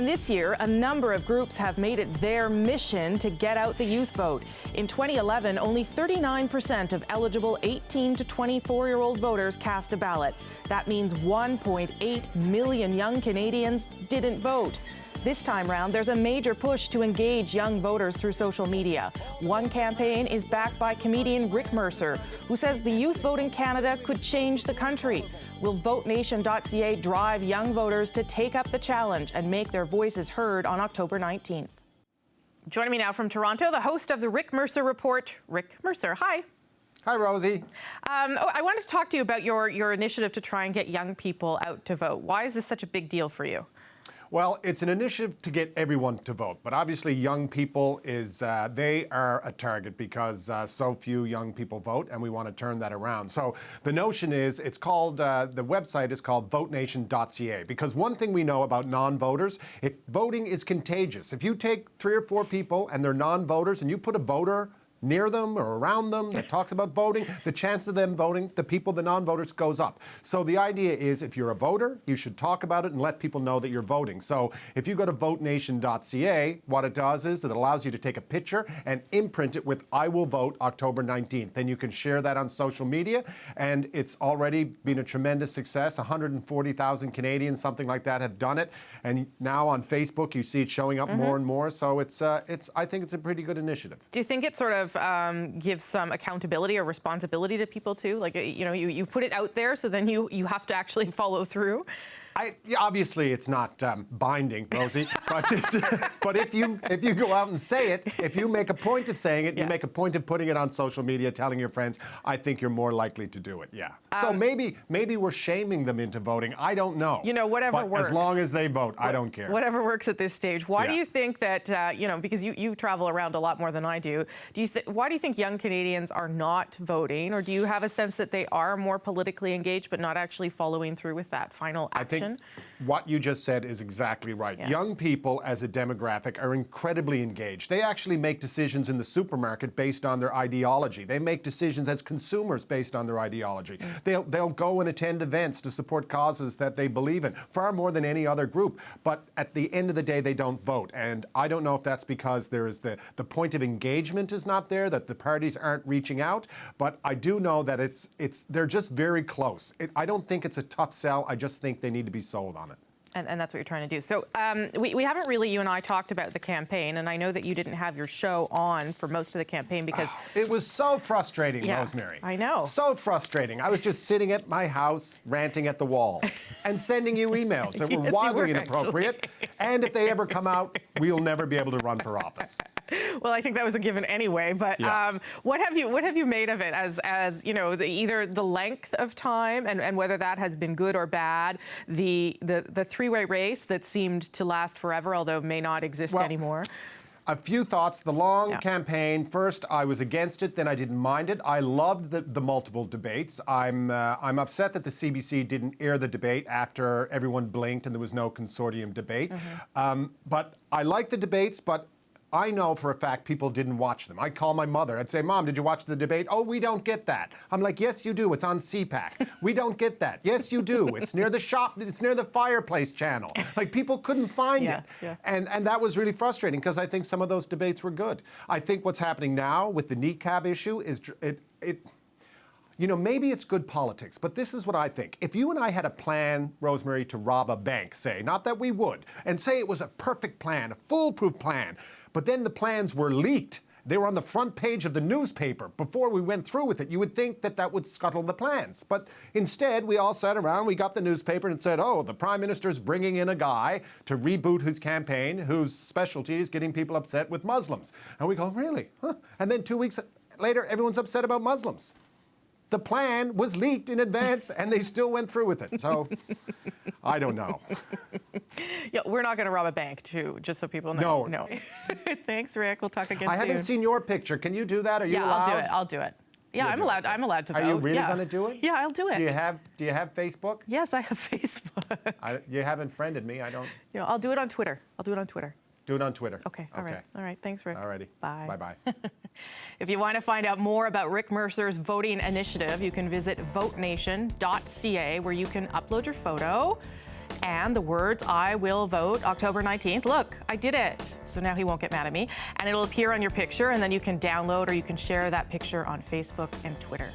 And this year, a number of groups have made it their mission to get out the youth vote. In 2011, only 39% of eligible 18 to 24-year-old voters cast a ballot. That means 1.8 million young Canadians didn't vote. This time round, there's a major push to engage young voters through social media. One campaign is backed by comedian Rick Mercer, who says the youth vote in Canada could change the country. Will votenation.ca drive young voters to take up the challenge and make their voices heard on October 19th? Joining me now from Toronto, the host of the Rick Mercer Report, Rick Mercer. Hi. Hi, Rosie. I wanted to talk to you about your initiative to try and get young people out to vote. Why is this such a big deal for you? Well, it's an initiative to get everyone to vote, but obviously young people they are a target because so few young people vote, and we want to turn that around. So the notion is, it's called, the website is called votenation.ca, because one thing we know about non-voters, voting is contagious. If you take 3 or 4 people and they're non-voters and you put a voter near them or around them that talks about voting, the chance of them voting, the non-voters, goes up. So the idea is, if you're a voter, you should talk about it and let people know that you're voting. So if you go to votenation.ca, what it does is it allows you to take a picture and imprint it with "I will vote October 19th." Then you can share that on social media, and it's already been a tremendous success. 140,000 Canadians, something like that, have done it. And now on Facebook, you see it showing up more and more. So I think it's a pretty good initiative. Do you think it sort of gives some accountability or responsibility to people too? Like, you put it out there, so then you have to actually follow through. Obviously, it's not binding, Rosie, but if you go out and say it, if you make a point of saying it, you make a point of putting it on social media, telling your friends, I think you're more likely to do it. Yeah. So maybe we're shaming them into voting. I don't know. Whatever works. As long as they vote, I don't care. Whatever works at this stage. Why do you think that? Because you travel around a lot more than I do. Why do you think young Canadians are not voting, or do you have a sense that they are more politically engaged but not actually following through with that final action? I think what you just said is exactly right. Yeah. Young people as a demographic are incredibly engaged. They actually make decisions in the supermarket based on their ideology. They make decisions as consumers based on their ideology. They'll go and attend events to support causes that they believe in, far more than any other group. But at the end of the day, they don't vote. And I don't know if that's because there is the point of engagement is not there, that the parties aren't reaching out. But I do know that they're just very close. I don't think it's a tough sell. I just think they need to be sold on it. And that's what you're trying to do. So we haven't really, you and I, talked about the campaign, and I know that you didn't have your show on for most of the campaign because... It was so frustrating, Rosemary. I know. So frustrating. I was just sitting at my house ranting at the walls and sending you emails that were wildly inappropriate. And if they ever come out, we'll never be able to run for office. Well, I think that was a given anyway. But what have you made of it as either the length of time and whether that has been good or bad, the three-way race that seemed to last forever, although may not exist anymore? A few thoughts. The long campaign. First, I was against it. Then I didn't mind it. I loved the multiple debates. I'm upset that the CBC didn't air the debate after everyone blinked and there was no consortium debate. But I like the debates, but I know for a fact people didn't watch them. I'd call my mother. I'd say, Mom, did you watch the debate? Oh, we don't get that. I'm like, yes, you do. It's on CPAC. We don't get that. Yes, you do. It's near the shop. It's near the fireplace channel. Like, people couldn't find it. Yeah. And that was really frustrating because I think some of those debates were good. I think what's happening now with the niqab issue is maybe it's good politics, but this is what I think. If you and I had a plan, Rosemary, to rob a bank, say, not that we would, and say it was a perfect plan, a foolproof plan, but then the plans were leaked. They were on the front page of the newspaper before we went through with it. You would think that would scuttle the plans. But instead, we all sat around, we got the newspaper and said, oh, the Prime Minister's bringing in a guy to reboot his campaign whose specialty is getting people upset with Muslims. And we go, really? Huh? And then 2 weeks later, everyone's upset about Muslims. The plan was leaked in advance, and they still went through with it. So, I don't know. Yeah, we're not going to rob a bank, too, just so people know. No. Thanks, Rick. We'll talk again soon. I haven't seen your picture. Can you do that? Are you allowed? I'll do it. Yeah, I'm allowed to vote. Are you really going to do it? Yeah, I'll do it. Do you have Facebook? Yes, I have Facebook. You haven't friended me. I don't. Yeah, I'll do it on Twitter. Do it on Twitter. Okay. All right. Thanks, Rick. All righty. Bye. Bye-bye. If you want to find out more about Rick Mercer's voting initiative, you can visit votenation.ca, where you can upload your photo, and the words "I will vote October 19th." Look, I did it. So now he won't get mad at me. And it'll appear on your picture, and then you can download or you can share that picture on Facebook and Twitter.